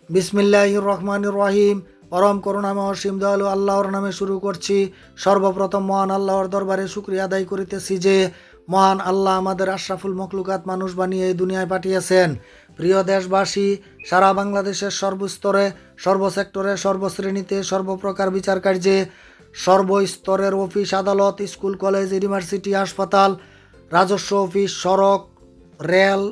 বিসমিল্লাহির রহমানির রহিম। পরম করুণাময় অসীম দয়ালু আল্লাহর নামে শুরু করছি। সর্বপ্রথম মহান আল্লাহর দরবারে শুকরিয়া আদায় করিতেছি যে মহান আল্লাহ আমাদের আশরাফুল মখলুকাত মানুষ বানিয়ে এই দুনিয়ায় পাঠিয়েছেন। প্রিয় দেশবাসী, সারা বাংলাদেশের সর্বস্তরে, সর্বসেক্টরে, সর্বশ্রেণীতে, সর্বপ্রকার বিচার কার্যে, সর্বস্তরের অফিস আদালত, স্কুল কলেজ, ইউনিভার্সিটি, হাসপাতাল, রাজস্ব অফিস, সড়ক, রেল,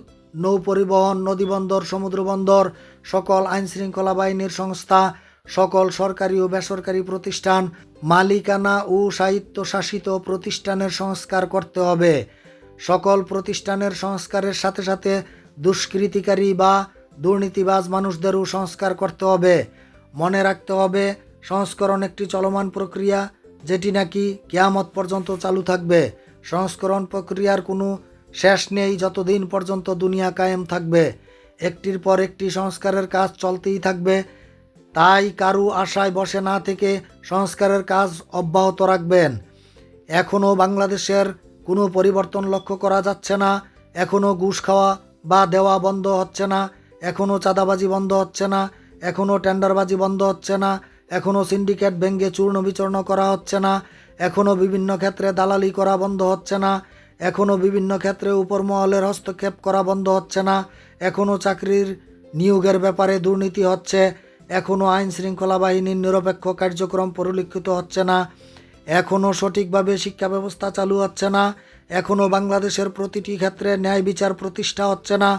নৌ পরিবহন, নদীবন্দর, সমুদ্রবন্দর, সকল আইনশৃঙ্খলা বাহিনীর সংস্থা, সকল সরকারি ও বেসরকারি প্রতিষ্ঠান, মালিকানা ও স্বায়ত্তশাসিত প্রতিষ্ঠানের সংস্কার করতে হবে। সকল প্রতিষ্ঠানের সংস্কারের সাথে সাথে দুষ্কৃতিকারী বা দুর্নীতিবাজ মানুষদেরও সংস্কার করতে হবে। মনে রাখতে হবে, সংস্করণ একটি চলমান প্রক্রিয়া, যেটি নাকি কিয়ামত পর্যন্ত চালু থাকবে। সংস্করণ প্রক্রিয়ার কোনো শেষ নেই যতদিন পর্যন্ত দুনিয়া কায়েম থাকবে। একটির পর একটি সংস্কারের কাজ চলতেই থাকবে। তাই কারু আশায় বসে না থেকে সংস্কারের কাজ অব্যাহত রাখবেন। এখনও বাংলাদেশের কোনো পরিবর্তন লক্ষ্য করা যাচ্ছে না। এখনও ঘুষ খাওয়া বা দেওয়া বন্ধ হচ্ছে না। এখনও চাঁদাবাজি বন্ধ হচ্ছে না। এখনও টেন্ডারবাজি বন্ধ হচ্ছে না। এখনও সিন্ডিকেট ভেঙে চূর্ণ বিচূর্ণ করা হচ্ছে না। এখনও বিভিন্ন ক্ষেত্রে দালালি করা বন্ধ হচ্ছে না। এখনও বিভিন্ন ক্ষেত্রে উপর মহলের হস্তক্ষেপ করা বন্ধ হচ্ছে না। এখনও চাকরির নিয়োগের ব্যাপারে দুর্নীতি হচ্ছে। এখনও আইন শৃঙ্খলা বাহিনীর নিরপেক্ষ কার্যক্রম পরিলক্ষিত হচ্ছে না। এখনও সঠিকভাবে শিক্ষা ব্যবস্থা চালু হচ্ছে না। এখনও বাংলাদেশের প্রতিটি ক্ষেত্রে ন্যায় বিচার প্রতিষ্ঠা হচ্ছে না।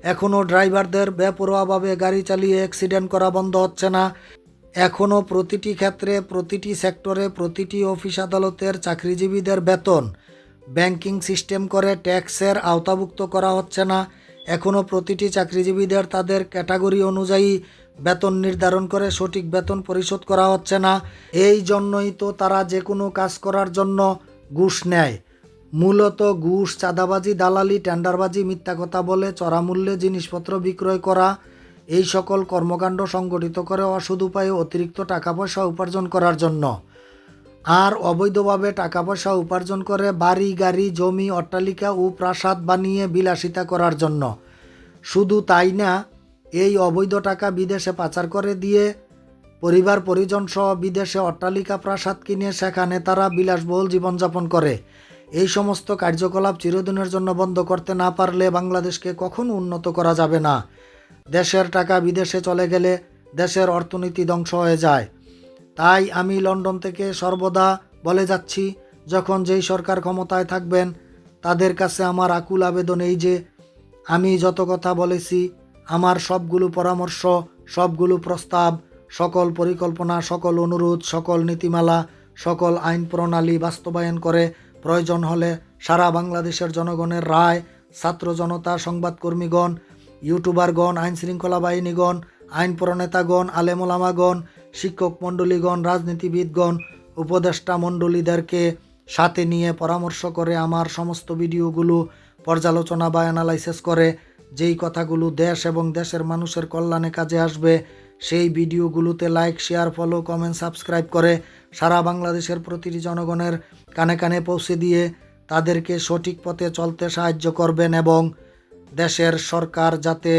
এখনও ড্রাইভারদের বেপরোয়াভাবে গাড়ি চালিয়ে অ্যাক্সিডেন্ট করা বন্ধ হচ্ছে না। এখনও প্রতিটি ক্ষেত্রে, প্রতিটি সেক্টরে, প্রতিটি অফিস আদালতের চাকরিজীবীদের বেতন ব্যাংকিং সিস্টেম করে ট্যাক্সের আওতাভুক্ত করা হচ্ছে না। এখনও প্রতিটি চাকরিজীবীদের তাদের ক্যাটাগরি অনুযায়ী বেতন নির্ধারণ করে সঠিক বেতন পরিশোধ করা হচ্ছে না। এই জন্যই তো তারা যে কোনো কাজ করার জন্য ঘুষ নেয়। মূলত ঘুষ, চাঁদাবাজি, দালালি, টেন্ডারবাজি, মিথ্যা কথা বলে চড়া মূল্যে জিনিসপত্র বিক্রয় করা, এই সকল কর্মকাণ্ড সংগঠিত করে অসৎ উপায়ে অতিরিক্ত টাকা পয়সা উপার্জন করার জন্য। আর অবৈধভাবে টাকা পয়সা উপার্জন করে বাড়ি, গাড়ি, জমি, অট্টালিকা ও প্রাসাদ বানিয়ে বিলাসিতা করার জন্য। শুধু তাই না, এই অবৈধ টাকা বিদেশে পাচার করে দিয়ে পরিবার পরিজন সহ বিদেশে অট্টালিকা, প্রাসাদ কিনে সেখানে তারা বিলাসবহুল জীবনযাপন করে। এই সমস্ত কার্যকলাপ চিরদিনের জন্য বন্ধ করতে না পারলে বাংলাদেশকে কখনো উন্নত করা যাবে না। দেশের টাকা বিদেশে চলে গেলে দেশের অর্থনীতি ধ্বংস হয়ে যায়। তাই আমি লন্ডন থেকে সর্বদা বলে যাচ্ছি, যখন যেই সরকার ক্ষমতায় থাকবেন তাদের কাছে আমার আকুল আবেদন এই যে, আমি যত কথা বলেছি, আমার সবগুলো পরামর্শ, সবগুলো প্রস্তাব, সকল পরিকল্পনা, সকল অনুরোধ, সকল নীতিমালা, সকল আইন প্রণালী বাস্তবায়ন করে প্রয়োজন হলে সারা বাংলাদেশের জনগণের রায়, ছাত্র জনতা, সংবাদকর্মীগণ, ইউটিউবারগণ, আইনশৃঙ্খলা বাহিনীগণ, আইন প্রণেতাগণ, আলেমোলামাগণ, শিক্ষক মণ্ডলীগণ, রাজনীতিবিদগণ, উপদেষ্টা মণ্ডলীদেরকে সাথে নিয়ে পরামর্শ করে আমার সমস্ত ভিডিওগুলো পর্যালোচনা বা অ্যানালাইসিস করে যেই কথাগুলো দেশ এবং দেশের মানুষের কল্যাণে কাজে আসবে, সেই ভিডিওগুলোতে like, share, follow, comment, subscribe করে সারা বাংলাদেশের প্রতিটি জনগণের কানে কানে পৌঁছে দিয়ে তাদেরকে সঠিক পথে চলতে সাহায্য করবেন এবং দেশের সরকার যাতে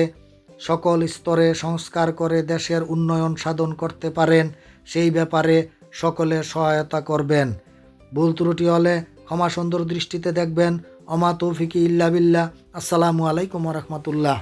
সকল স্তরে সংস্কার করে দেশের উন্নয়ন সাধন করতে পারেন সেই ব্যাপারে সকলের সহায়তা করবেন। ভুল ত্রুটি হলে ক্ষমা সুন্দর দৃষ্টিতে দেখবেন। অমা তৌফিকি ইল্লা বিল্লাহ। আসসালামু আলাইকুম ওয়া রাহমাতুল্লাহ।